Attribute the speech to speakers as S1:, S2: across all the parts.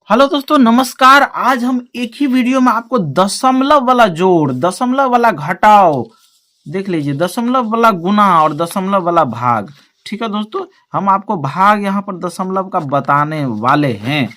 S1: Hello दोस्तों, नमस्कार। आज हम एक ही वीडियो में आपको दशमलव वाला जोड़, दशमलव वाला घटाव, देख लीजिए, दशमलव वाला गुना और दशमलव वाला भाग। ठीक है दोस्तों, हम आपको भाग यहाँ पर दशमलव का बताने वाले हैं।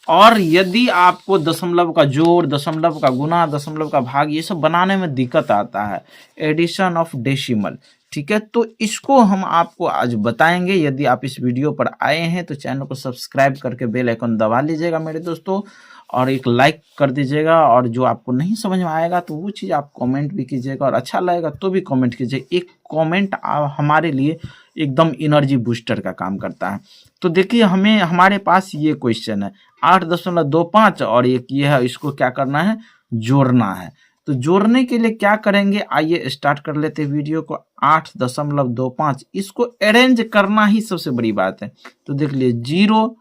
S1: और यदि आपको दशमलव का जोड़, दशमलव का गुना, दशमलव का भाग ये सब बनाने में दिक्कत आता है, एडिशन ऑफ डेसिमल, ठीक है, तो इसको हम आपको आज बताएंगे। यदि आप इस वीडियो पर आए हैं तो चैनल को सब्सक्राइब करके बेल आइकन दबा लीजिएगा मेरे दोस्तों, और एक लाइक कर दीजिएगा। और जो आपको नहीं समझ में आएगा तो वो चीज़ आप कमेंट भी कीजिएगा, और अच्छा लगेगा तो भी कमेंट कीजिए। एक कमेंट हमारे लिए एकदम एनर्जी बूस्टर का काम करता है। तो देखिए, हमारे पास ये क्वेश्चन है 8.25, और एक ये है, इसको क्या करना है, जोड़ना है। तो जोड़ने के लिए क्या करेंगे, आइए स्टार्ट कर लेते हैं वीडियो को। 8.25 इसको अरेंज करना ही सबसे बड़ी बात है। तो देख लिए, जीरो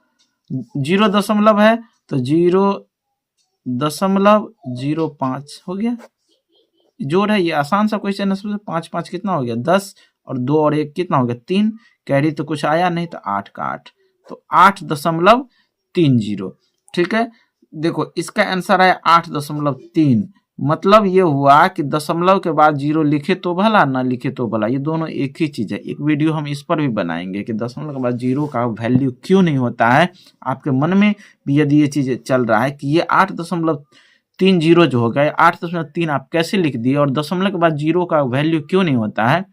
S1: दशमलव है तो 0.05 हो गया। जोड़ है, ये आसान सा क्वेश्चन है। सबसे 5 5 कितना हो गया, 10, और 2 और 1 कितना हो गया, 3। कैरी तो कुछ आया नहीं, तो 8 का 8, तो 8.30। ठीक है, देखो इसका आंसर है 8.3। मतलब ये हुआ कि दशमलव के बाद जीरो लिखे तो भला, ना लिखे तो भला, ये दोनों एक ही चीज है। एक वीडियो हम इस पर भी बनाएंगे कि दशमलव के बाद जीरो का वैल्यू क्यों नहीं होता है। आपके मन में भी यदि ये चीज चल रहा है कि ये 8.30 जो हो गया, 8.3 आप कैसे लिख दिए, और दशमलव के बाद जीरो का वैल्यू क्यों नहीं होता है।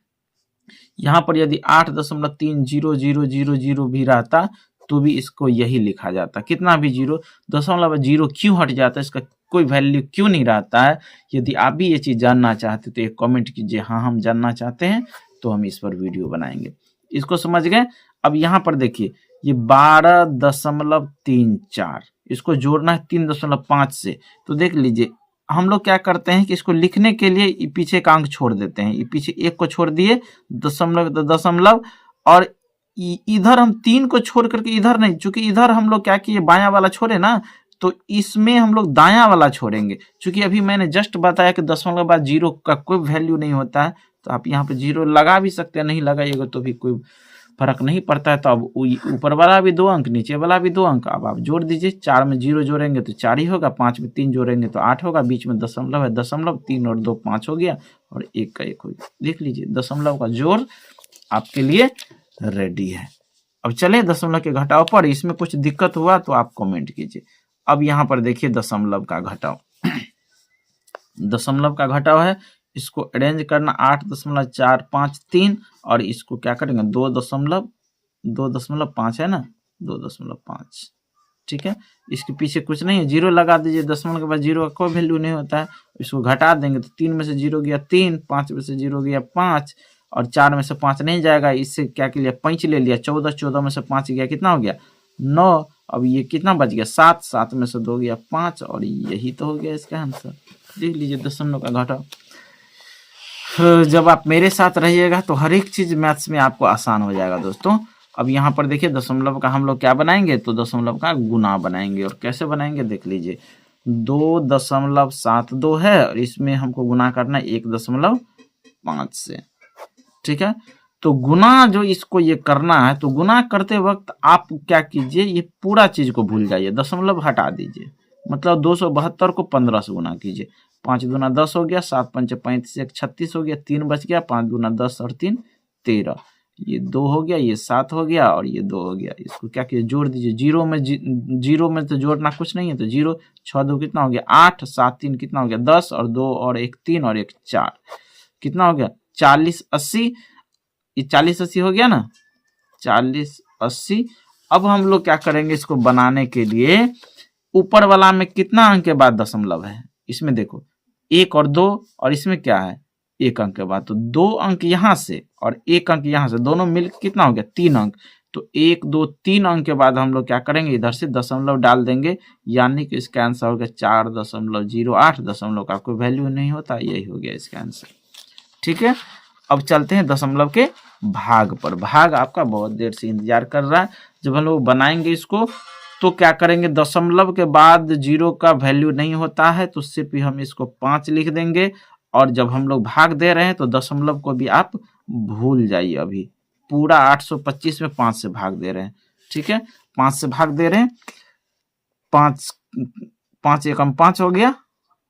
S1: यहाँ पर यदि 8.300000 भी रहता तो भी इसको यही लिखा जाता, कितना भी जीरो, दशमलव जीरो क्यों हट जाता है, इसका कोई वैल्यू क्यों नहीं रहता है। यदि आप भी ये चीज जानना चाहते तो एक कमेंट कीजिए, हाँ हम जानना चाहते हैं, तो हम इस पर वीडियो बनाएंगे। इसको समझ गए। अब यहाँ पर देखिए, ये 12.34, इसको जोड़ना है 3.5 से। तो देख लीजिए, हम लोग क्या करते हैं कि इसको लिखने के लिए पीछे का अंक छोड़ देते हैं। पीछे 1 को छोड़ दिए, दशमलव, और इधर हम 3 को छोड़ करके इधर नहीं, चूंकि इधर हम लोग क्या किए, बायां वाला छोड़े ना, तो इसमें हम लोग दायां वाला छोड़ेंगे। चूंकि अभी मैंने जस्ट बताया कि दशमलव के बाद जीरो का कोई वैल्यू नहीं होता है, तो आप यहाँ पे जीरो लगा भी सकते हैं, नहीं लगाइएगा तो भी कोई फर्क नहीं पड़ता है। तो अब ऊपर वाला भी 2 अंक, नीचे वाला भी 2 अंक, अब आप जोड़ दीजिए। 4 में 0 जोड़ेंगे तो 4 ही होगा, 5 में 3 जोड़ेंगे तो 8 होगा, बीच में दशमलव है, दशमलव 3 और 2 5 हो गया, और 1 का 1 हो गया। देख लीजिए, दशमलव का जोड़ आपके लिए रेडी है। अब चले दशमलव के घटाव पर। इसमें कुछ दिक्कत हुआ तो आप कमेंट कीजिए। अब यहाँ पर देखिए, दशमलव का घटाव, दशमलव का घटाव है, इसको अरेंज करना 8.453, और इसको क्या करेंगे, 2.5 है ना, 2.5। ठीक है, इसके पीछे कुछ नहीं है, जीरो लगा दीजिए। दशमलव के बाद जीरो का कोई वैल्यू नहीं होता है। इसको घटा देंगे तो 3 में से 0 गया 3, 5 में से 0 गया 5, और 4 में से 5 नहीं जाएगा, इससे क्या के लिए 5 ले लिया, 14, 14 में से 5 गया, कितना हो गया, 9। अब ये कितना बच गया, 7, 7 में से 2 गया 5, और यही तो हो गया इसका आंसर। देख लीजिए, दशमलव का घटाव। जब आप मेरे साथ रहिएगा तो हर एक चीज मैथ्स में आपको आसान हो जाएगा दोस्तों। अब यहाँ पर देखिए, दशमलव का हम लोग क्या बनाएंगे, तो दशमलव का गुना बनाएंगे। और कैसे बनाएंगे, देख लीजिए, 2.72 है, और इसमें हमको गुना करना है 1.5 से। ठीक है, तो गुना जो इसको ये करना है, तो गुना करते वक्त आप क्या कीजिए, ये पूरा चीज को भूल जाइए, दशमलव हटा दीजिए। मतलब 272 को 15 से गुना कीजिए। 5 दूना 10 हो गया, 7 पंचे 35, 1 36 हो गया, 3 बच गया, 5 दूना 10 और 3 13, ये 2 हो गया, ये 7 हो गया, और ये 2 हो गया। इसको क्या कीजिए, जोड़ दीजिए। जीरो में तो जोड़ना कुछ नहीं है, तो 0, 6 2 कितना हो गया 8, 7 3 कितना हो गया 10, और 2 और 1 3 और 1 4, कितना हो गया 40 80। ये 40 80 हो गया ना, 40 80। अब हम लोग क्या करेंगे, इसको बनाने के लिए ऊपर वाला में कितना अंक के बाद दशमलव है, इसमें देखो 1 और 2, और इसमें क्या है 1 अंक के बाद, तो 2 अंक यहाँ से और 1 अंक यहाँ से, दोनों मिलकर कितना हो गया 3 अंक। तो 1 2 3 अंक के बाद हम लोग क्या करेंगे, इधर से दशमलव डाल देंगे, यानी कि इसका आंसर हो गया 4.08। दशमलव का कोई वैल्यू नहीं होता, यही हो गया इसका आंसर। ठीक है, अब चलते हैं दशमलव के भाग पर। भाग आपका बहुत देर से इंतजार कर रहा है। जब हम लोग बनाएंगे इसको तो क्या करेंगे, दशमलव के बाद जीरो का वैल्यू नहीं होता है, तो सिर्फ हम इसको 5 लिख देंगे। और जब हम लोग भाग दे रहे हैं तो दशमलव को भी आप भूल जाइए। अभी पूरा 825 में 5 से भाग दे रहे हैं। ठीक है, 5 से भाग दे रहे हैं, 5 5 एकम 5 हो गया,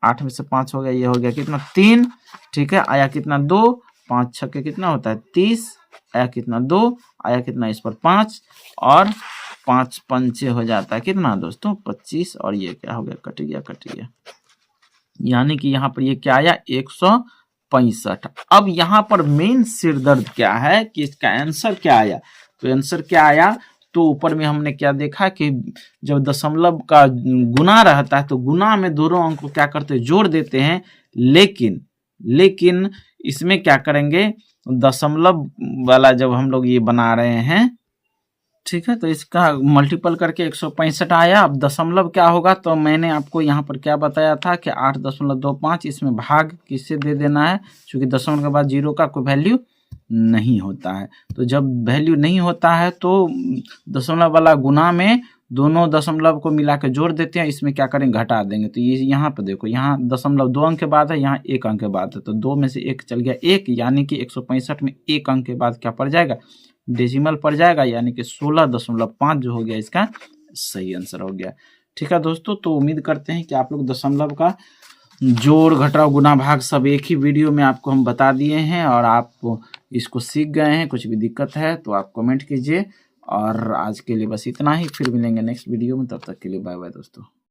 S1: 8 में से 5 हो गया, ये हो गया कितना 3, ठीक है। आया कितना 2, 5 छक्के कितना होता है 30, आया कितना 2, आया कितना इस पर 5 और 5 पंचे हो जाता है कितना दोस्तों 25 और ये क्या हो गया कट गया। यानी कि यहाँ पर ये क्या आया 165। अब यहाँ पर मेन सिरदर्द क्या है कि इसका आंसर क्या आया, तो आंसर क्या आया, तो ऊपर में हमने क्या देखा कि जब दशमलव का गुना रहता है तो गुना में दोनों अंक को क्या करते हैं जोड़ देते हैं, लेकिन इसमें क्या करेंगे दशमलव वाला जब हम लोग ये बना रहे हैं, ठीक है, तो इसका मल्टीपल करके 165 आया। अब दशमलव क्या होगा, तो मैंने आपको यहाँ पर क्या बताया था कि 8.25 इसमें भाग किससे दे देना है, क्योंकि दशमलव के बाद जीरो का कोई वैल्यू नहीं होता है। तो जब वैल्यू नहीं होता है तो दशमलव वाला गुना में दोनों दशमलव को मिला के जोड़ देते हैं, इसमें क्या करेंगे घटा देंगे। तो ये यहाँ पर देखो, यहाँ दशमलव 2 अंक के बाद है, यहाँ 1 अंक के बाद है, तो 2 में से 1 चल गया 1, यानी कि 165 में 1 अंक के बाद क्या पड़ जाएगा डेसिमल पड़ जाएगा, यानी कि 16.5 जो हो गया इसका सही आंसर हो गया। ठीक है दोस्तों, तो उम्मीद करते हैं कि आप लोग दशमलव का जोड़ घटाव गुना भाग सब एक ही वीडियो में आपको हम बता दिए हैं और आप इसको सीख गए हैं। कुछ भी दिक्कत है तो आप कमेंट कीजिए, और आज के लिए बस इतना ही, फिर मिलेंगे नेक्स्ट वीडियो में, तब तक के लिए बाय बाय दोस्तों।